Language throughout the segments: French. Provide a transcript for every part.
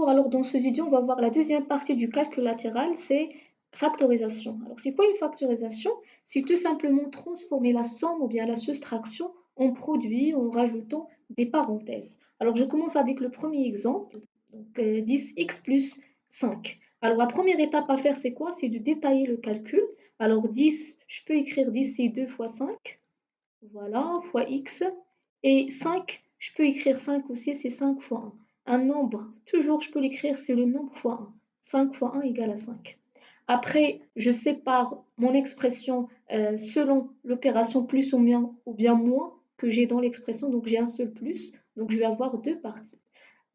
alors dans ce vidéo, on va voir la deuxième partie du calcul latéral, c'est factorisation. Alors c'est quoi une factorisation? C'est tout simplement transformer la somme ou bien la soustraction en produit en rajoutant des parenthèses. Alors je commence avec le premier exemple, donc 10x plus 5. Alors la première étape à faire, c'est quoi? C'est de détailler le calcul. Alors 10, je peux écrire 10, c'est 2 fois 5, voilà, fois x. Et 5, je peux écrire 5 aussi, c'est 5 fois 1. Un nombre, toujours je peux l'écrire, c'est le nombre fois 1. 5 fois 1 égale à 5. Après, je sépare mon expression selon l'opération plus ou bien moins que j'ai dans l'expression. Donc j'ai un seul plus, donc je vais avoir deux parties.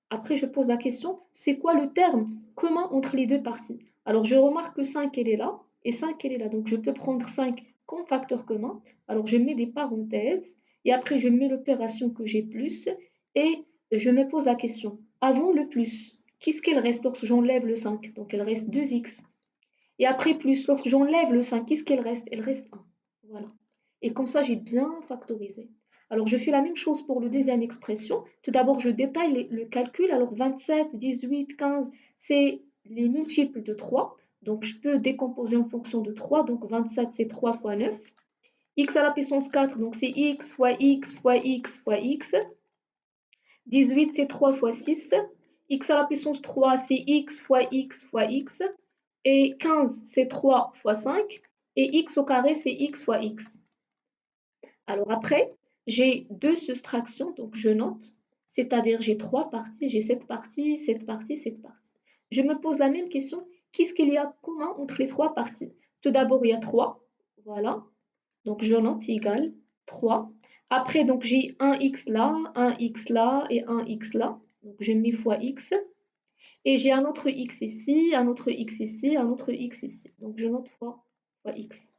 Après, je pose la question, c'est quoi le terme commun entre les deux parties? Alors je remarque que 5, elle est là, et 5, elle est là. Donc je peux prendre 5 comme facteur commun. Alors je mets des parenthèses, et après je mets l'opération que j'ai plus, et je me pose la question, avant le plus, qu'est-ce qu'elle reste lorsque j'enlève le 5? Donc elle reste 2x. Et après plus, lorsque j'enlève le 5, qu'est-ce qu'elle reste? Elle reste 1. Voilà. Et comme ça, j'ai bien factorisé. Alors, je fais la même chose pour la deuxième expression. Tout d'abord, je détaille le calcul. Alors, 27, 18, 15, c'est les multiples de 3. Donc, je peux décomposer en fonction de 3. Donc, 27, c'est 3 fois 9. X à la puissance 4, donc c'est x fois x fois x fois x. 18, c'est 3 fois 6. X à la puissance 3, c'est x fois x fois x. Et 15, c'est 3 fois 5. Et x au carré, c'est x fois x. Alors après, j'ai deux soustractions, donc je note. C'est-à-dire j'ai trois parties, j'ai cette partie, cette partie, cette partie. Je me pose la même question, qu'est-ce qu'il y a commun entre les trois parties? Tout d'abord, il y a 3, voilà. Donc je note égal 3. Après, donc j'ai un x là, un x là et un x là. Donc je mets fois x. Et j'ai un autre x ici, un autre x ici, un autre x ici. Donc je note fois x.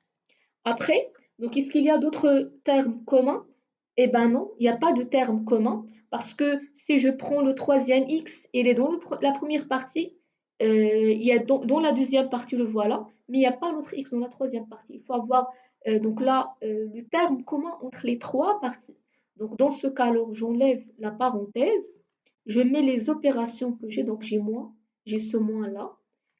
Après, donc est-ce qu'il y a d'autres termes communs? Eh bien non, il n'y a pas de terme commun parce que si je prends le troisième x, il est dans la première partie, il y a dans la deuxième partie, le voilà, mais il n'y a pas notre x dans la troisième partie. Il faut avoir donc là le terme commun entre les trois parties. Donc dans ce cas, alors j'enlève la parenthèse, je mets les opérations que j'ai, donc j'ai moins, j'ai ce moins là,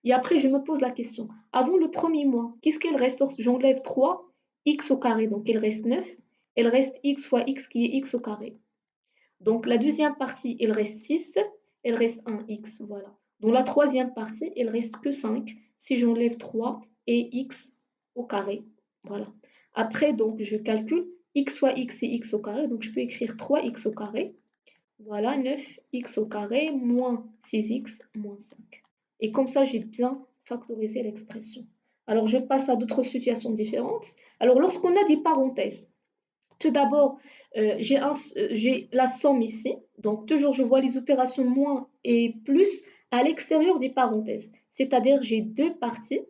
et après je me pose la question, avant le premier moins, qu'est-ce qu'il reste lorsque j'enlève 3, x au carré, donc il reste 9, il reste x fois x qui est x au carré. Donc la deuxième partie, il reste 6, il reste 1x, voilà. Dans la troisième partie, il reste que 5 si j'enlève 3 et x au carré, voilà. Après, donc je calcule x fois x c'est x au carré, donc je peux écrire 3x au carré, voilà, 9x au carré moins 6x moins 5. Et comme ça, j'ai bien factorisé l'expression. Alors, je passe à d'autres situations différentes. Alors, lorsqu'on a des parenthèses, tout d'abord, j'ai la somme ici. Donc, toujours, je vois les opérations moins et plus à l'extérieur des parenthèses. C'est-à-dire, j'ai deux parties.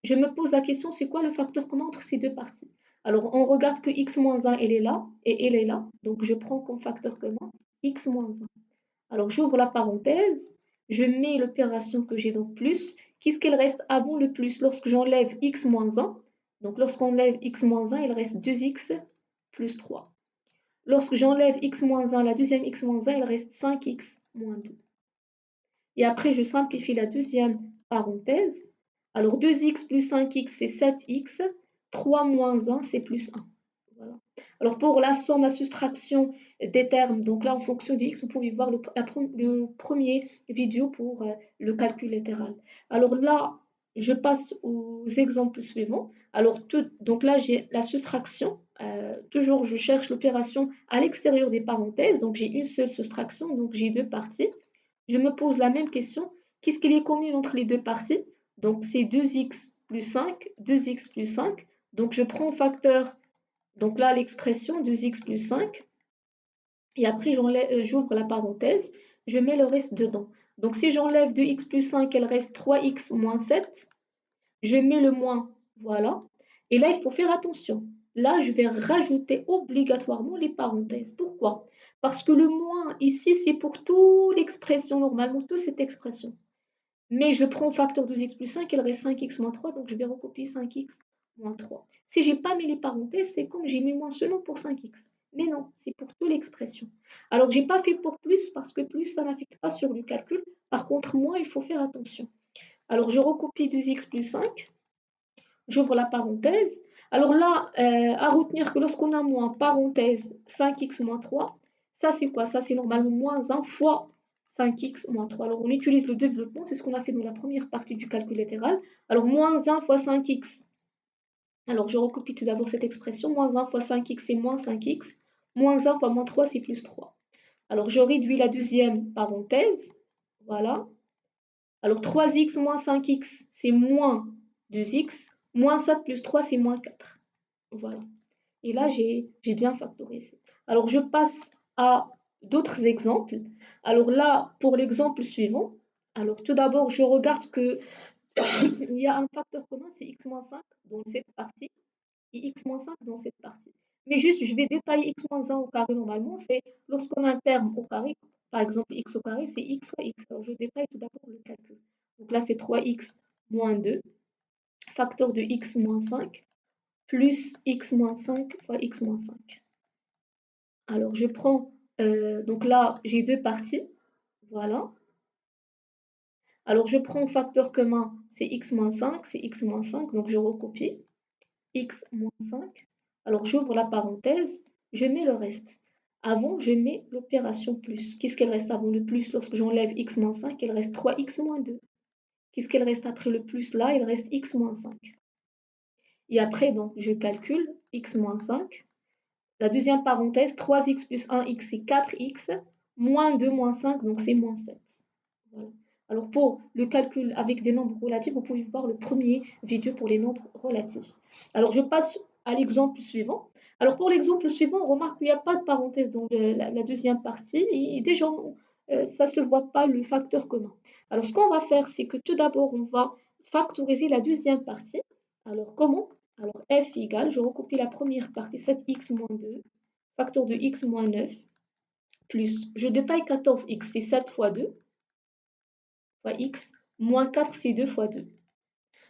Je me pose la question, c'est quoi le facteur commun entre ces deux parties? Alors, on regarde que x moins 1, elle est là et elle est là. Donc, je prends comme facteur commun x moins 1. Alors, j'ouvre la parenthèse, je mets l'opération que j'ai donc plus. Qu'est-ce qu'il reste avant le plus lorsque j'enlève x moins 1? Donc, lorsqu'on enlève x moins 1, il reste 2x plus 3. Lorsque j'enlève x moins 1, la deuxième x moins 1, il reste 5x moins 2. Et après, je simplifie la deuxième parenthèse. Alors, 2x plus 5x, c'est 7x. 3 moins 1, c'est plus 1. Voilà. Alors, pour la somme, la soustraction des termes, donc là, en fonction du x, vous pouvez voir le premier vidéo pour le calcul latéral. Alors là, je passe aux exemples suivants. Alors, donc là, j'ai la soustraction. Toujours, je cherche l'opération à l'extérieur des parenthèses. Donc, j'ai une seule soustraction, donc j'ai deux parties. Je me pose la même question, qu'est-ce qu'il est commun entre les deux parties? Donc c'est 2x plus 5, 2x plus 5. Donc je prends facteur, donc là l'expression 2x plus 5. Et après j'ouvre la parenthèse, je mets le reste dedans. Donc si j'enlève 2x plus 5, il reste 3x moins 7. Je mets le moins, voilà. Et là il faut faire attention. Là, je vais rajouter obligatoirement les parenthèses. Pourquoi? Parce que le moins ici, c'est pour toute l'expression, normalement, toute cette expression. Mais je prends facteur 2x plus 5, il reste 5x moins 3, donc je vais recopier 5x moins 3. Si je n'ai pas mis les parenthèses, c'est comme j'ai mis moins seulement pour 5x. Mais non, c'est pour toute l'expression. Alors, j'ai pas fait pour plus parce que plus, ça n'affecte pas sur le calcul. Par contre, moins, il faut faire attention. Alors, je recopie 2x plus 5. J'ouvre la parenthèse. Alors là, à retenir que lorsqu'on a moins, parenthèse, 5x moins 3, ça c'est quoi? Ça c'est normalement moins 1 fois 5x moins 3. Alors on utilise le développement, c'est ce qu'on a fait dans la première partie du calcul latéral. Alors moins 1 fois 5x. Alors je recopie tout d'abord cette expression. Moins 1 fois 5x c'est moins 5x. Moins 1 fois moins 3 c'est plus 3. Alors je réduis la deuxième parenthèse. Voilà. Alors 3x moins 5x, c'est moins 2x. Moins 7 plus 3, c'est moins 4. Voilà. Et là, j'ai bien factorisé. Alors je passe à d'autres exemples. Alors là, pour l'exemple suivant, alors tout d'abord, je regarde que il y a un facteur commun, c'est x-5 dans cette partie et x-5 dans cette partie. Mais juste, je vais détailler x-1 au carré normalement, c'est lorsqu'on a un terme au carré, par exemple x au carré, c'est x fois x. Alors je détaille tout d'abord le calcul. Donc là, c'est 3x moins 2, facteur de x moins 5, plus x moins 5 fois x moins 5. Alors je prends, donc là, j'ai deux parties, voilà. Alors je prends facteur commun, c'est x moins 5, c'est x moins 5, donc je recopie. X moins 5. Alors j'ouvre la parenthèse, je mets le reste. Avant, je mets l'opération plus. Qu'est-ce qu'elle reste avant le plus lorsque j'enlève x moins 5? Il reste 3x moins 2. Qu'est-ce qu'elle reste après le plus là? Il reste x moins 5. Et après, donc, je calcule x moins 5. La deuxième parenthèse, 3x plus 1x, c'est 4x. Moins 2 moins 5, donc c'est moins 7. Voilà. Alors pour le calcul avec des nombres relatifs, vous pouvez voir le premier vidéo pour les nombres relatifs. Alors je passe à l'exemple suivant. Alors pour l'exemple suivant, on remarque qu'il n'y a pas de parenthèse dans la deuxième partie et déjà ça ne se voit pas le facteur commun. Alors ce qu'on va faire, c'est que tout d'abord on va factoriser la deuxième partie. Alors comment? Alors f égale, je recopie la première partie, 7x moins 2, facteur de x moins 9, plus, je détaille 14x, c'est 7 fois 2, fois x, moins 4, c'est 2 fois 2.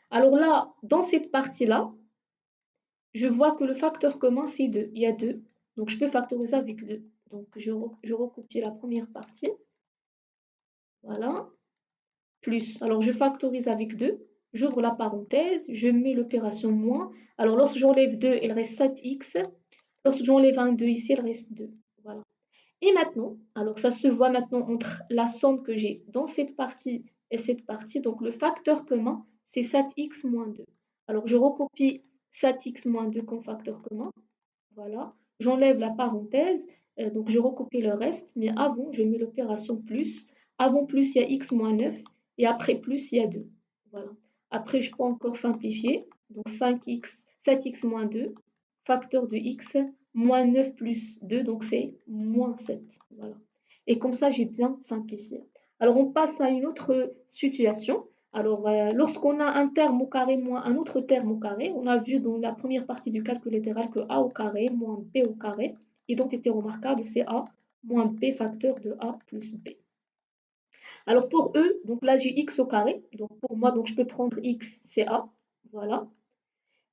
Alors là, dans cette partie-là, je vois que le facteur commun, c'est 2. Il y a 2. Donc, je peux factoriser avec 2. Donc, je recopie la première partie. Voilà. Plus. Alors, je factorise avec 2. J'ouvre la parenthèse. Je mets l'opération moins. Alors, lorsque j'enlève 2, il reste 7x. Lorsque j'enlève un 2 ici, il reste 2. Voilà. Et maintenant, alors ça se voit maintenant entre la somme que j'ai dans cette partie et cette partie. Donc le facteur commun, c'est 7x moins 2. Alors je recopie 7x moins 2 comme facteur commun. Voilà. J'enlève la parenthèse. Donc je recopie le reste. Mais avant, je mets l'opération plus. Avant plus, il y a x moins 9. Et après plus, il y a 2. Voilà. Après, je peux encore simplifier. Donc 5x, 7x moins 2, facteur de x, moins 9 plus 2, donc c'est moins 7. Voilà. Et comme ça, j'ai bien simplifié. Alors, on passe à une autre situation. Alors, lorsqu'on a un terme au carré moins un autre terme au carré, on a vu dans la première partie du calcul littéral que a au carré moins b au carré, identité remarquable, c'est a moins b facteur de a plus b. Alors pour eux, donc là j'ai x au carré, donc pour moi, donc je peux prendre x, c'est a, voilà.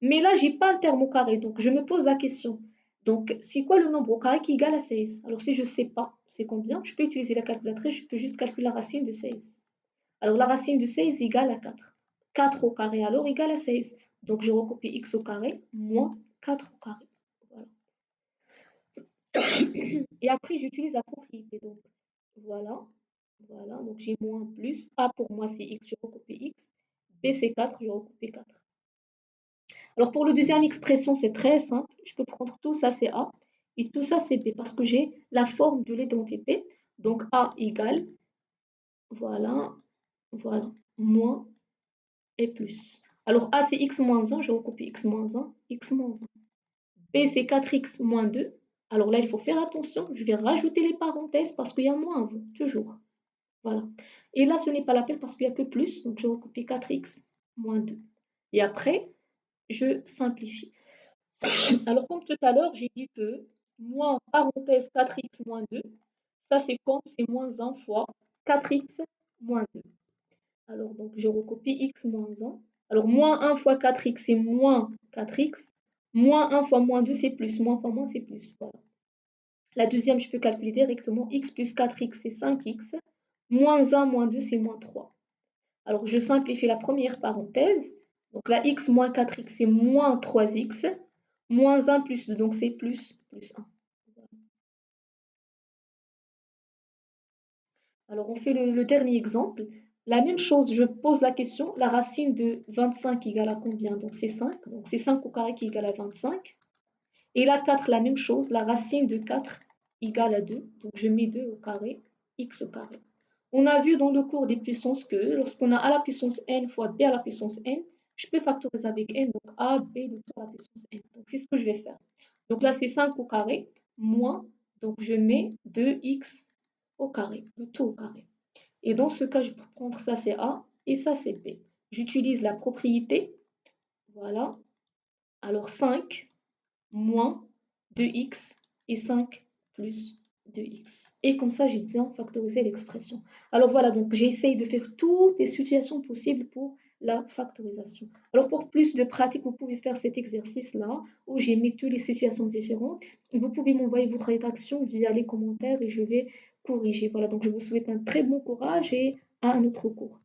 Mais là, j'ai pas un terme au carré, donc je me pose la question. Donc, c'est quoi le nombre au carré qui est égal à 16? Alors, si je ne sais pas c'est combien, je peux utiliser la calculatrice, je peux juste calculer la racine de 16. Alors, la racine de 16 égale à 4. 4 au carré alors égale à 16. Donc, je recopie x au carré moins 4 au carré. Voilà. Et après, j'utilise la propriété. Donc, voilà. Voilà. Donc, j'ai moins plus. A pour moi, c'est x, je recopie x. B, c'est 4, je recopie 4. Alors pour le deuxième expression, c'est très simple. Je peux prendre tout ça, c'est A, et tout ça, c'est B, parce que j'ai la forme de l'identité. Donc A égale, voilà, voilà, moins et plus. Alors A, c'est x moins 1, je recopie x moins 1, x moins 1. B, c'est 4x moins 2. Alors là, il faut faire attention, je vais rajouter les parenthèses parce qu'il y a moins avant, toujours. Voilà. Et là, ce n'est pas la peine parce qu'il n'y a que plus, donc je recopie 4x moins 2. Et après, je simplifie. Alors, comme tout à l'heure, j'ai dit que moins parenthèse 4x moins 2, ça c'est quand c'est moins 1 fois 4x moins 2. Alors, donc, je recopie x moins 1. Alors, moins 1 fois 4x, c'est moins 4x. Moins 1 fois moins 2, c'est plus. Moins fois moins, c'est plus. Voilà. La deuxième, je peux calculer directement x plus 4x, c'est 5x. Moins 1, moins 2, c'est moins 3. Alors, je simplifie la première parenthèse. Donc, la x moins 4x, c'est moins 3x. Moins 1 plus 2, donc c'est plus 1. Alors, on fait le dernier exemple. La même chose, je pose la question, la racine de 25 égale à combien? Donc, c'est 5. Donc, c'est 5 au carré qui égale à 25. Et la 4, la même chose, la racine de 4 égale à 2. Donc, je mets 2 au carré, x au carré. On a vu dans le cours des puissances que lorsqu'on a a la puissance n fois b à la puissance n, je peux factoriser avec n, donc a, b, le tout à la puissance n. Donc, c'est ce que je vais faire. Donc là, c'est 5 au carré, moins, donc je mets 2x au carré, le tout au carré. Et dans ce cas, je peux prendre ça, c'est A, et ça, c'est B. J'utilise la propriété, voilà. Alors 5 moins 2x et 5 plus 2x. Et comme ça, j'ai bien factorisé l'expression. Alors voilà, donc j'essaye de faire toutes les situations possibles pour la factorisation. Alors pour plus de pratique, vous pouvez faire cet exercice-là, où j'ai mis toutes les situations différentes. Vous pouvez m'envoyer votre rédaction via les commentaires et je vais corriger. Voilà, donc je vous souhaite un très bon courage et à un autre cours.